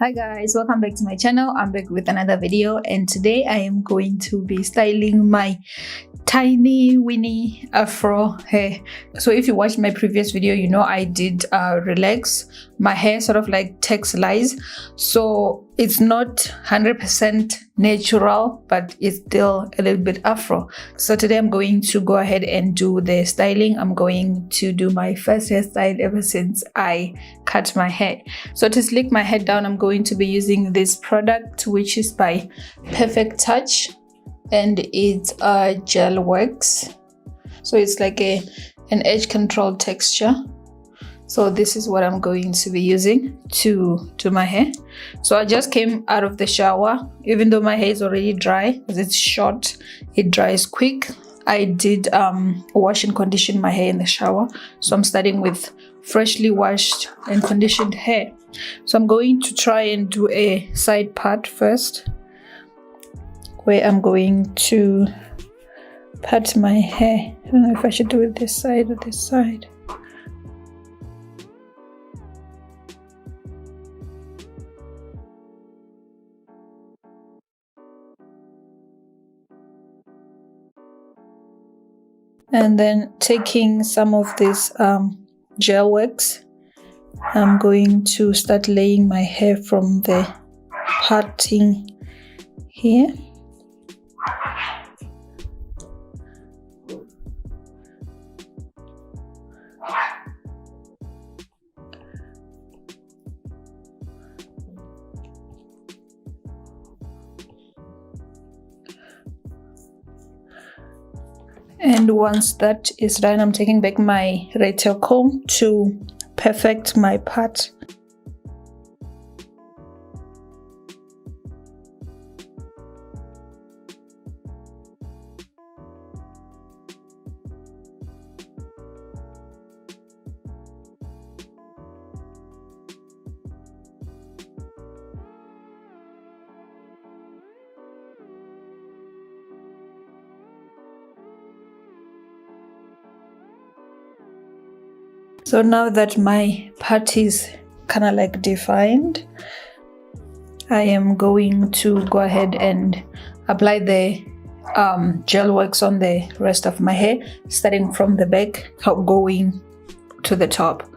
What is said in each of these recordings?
Hi guys, welcome back to my channel. I'm back with another video, and today I am going to be styling my tiny weenie afro hair. So if you watched my previous video, you know I did relax my hair, sort of like textilize, so it's not 100% natural, but it's still a little bit afro. So today I'm going to go ahead and do the styling. I'm going to do my first hairstyle ever since I cut my hair. So to slick my hair down, I'm going to be using this product, which is by Perfect Touch, and it's a gel wax. So it's like an edge control texture. So this is what I'm going to be using to do my hair. So I just came out of the shower. Even though my hair is already dry, because it's short, it dries quick. I did wash and condition my hair in the shower. So I'm starting with freshly washed and conditioned hair. So I'm going to try and do a side part first, where I'm going to pat my hair. I don't know if I should do it this side or this side. And then taking some of this gel wax, I'm going to start laying my hair from the parting here. And once that is done, I'm taking back my red tail comb to perfect my part. So now that my part is kind of like defined, I am going to go ahead and apply the gel wax on the rest of my hair, starting from the back, going to the top.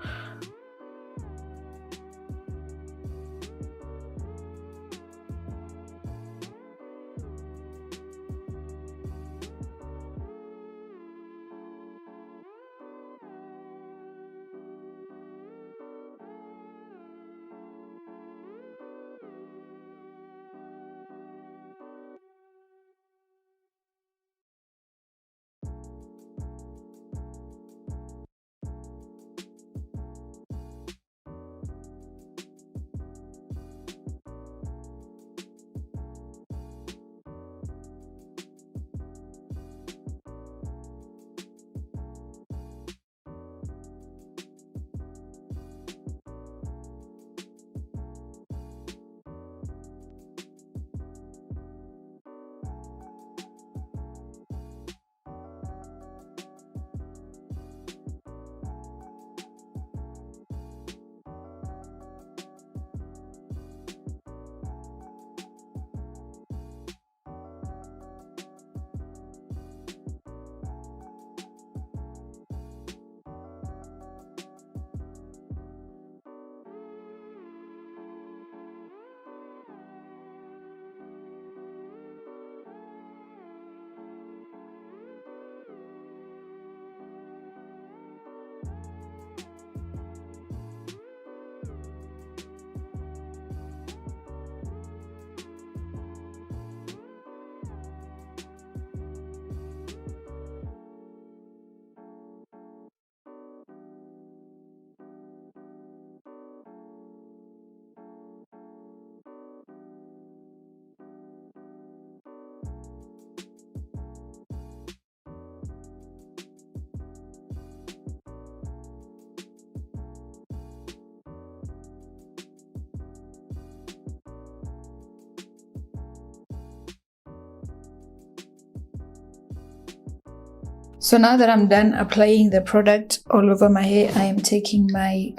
So now that I'm done applying the product all over my hair, I am taking my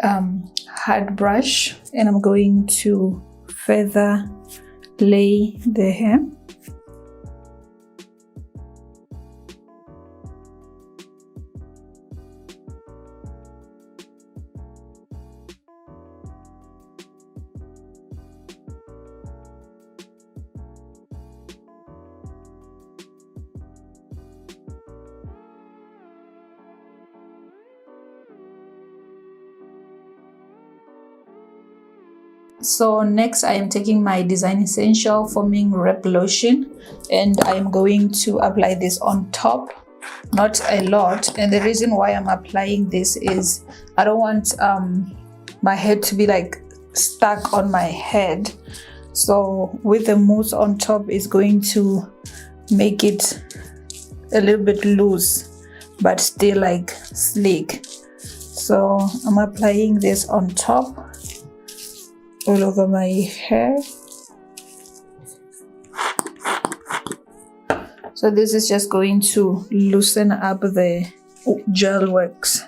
hard brush and I'm going to further lay the hair. So next I am taking my Design Essential Foaming Wrap Lotion, and I am going to apply this on top, not a lot. And the reason why I'm applying this is I don't want my hair to be like stuck on my head. So with the mousse on top is going to make it a little bit loose but still like sleek. So I'm applying this on top all over my hair. So this is just going to loosen up the gel wax.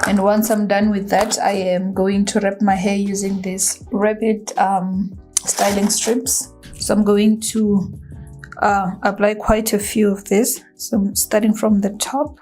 And once I'm done with that, I am going to wrap my hair using these Rapid styling strips. So I'm going to apply quite a few of this. So I'm starting from the top.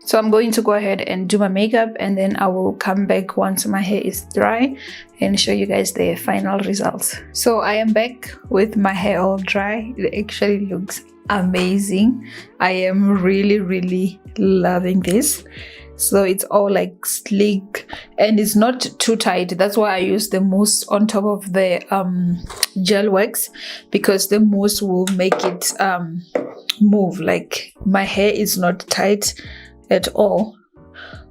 So I'm going to go ahead and do my makeup, and then I will come back once my hair is dry and show you guys the final results. So I am back with my hair all dry. It actually looks amazing. I am really loving this. So it's all like sleek and it's not too tight. That's why I use the mousse on top of the gel wax, because the mousse will make it move. Like my hair is not tight at all.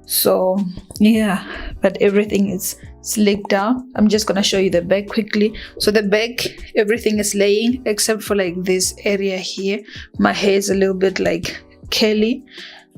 So yeah, but everything is slicked down. I'm just gonna show you the back quickly. So the back, everything is laying except for like this area here. My hair is a little bit like curly,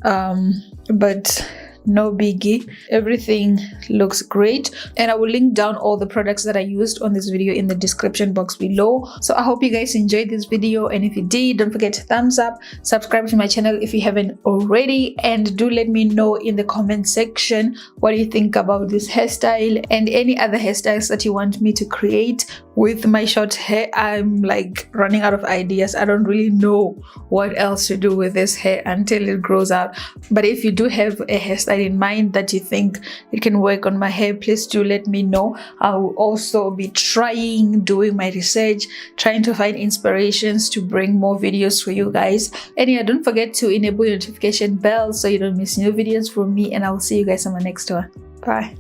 but no biggie. Everything looks great, and I will link down all the products that I used on this video in the description box below. So I hope you guys enjoyed this video, and if you did, don't forget to thumbs up, subscribe to my channel if you haven't already, and do let me know in the comment section what you think about this hairstyle and any other hairstyles that you want me to create with my short hair. I'm like running out of ideas. I don't really know what else to do with this hair until it grows out. But if you do have a hairstyle in mind that you think it can work on my hair, please do let me know. I will also be doing my research, trying to find inspirations to bring more videos for you guys. And yeah, don't forget to enable your notification bell so you don't miss new videos from me, and I will see you guys on my next one. Bye.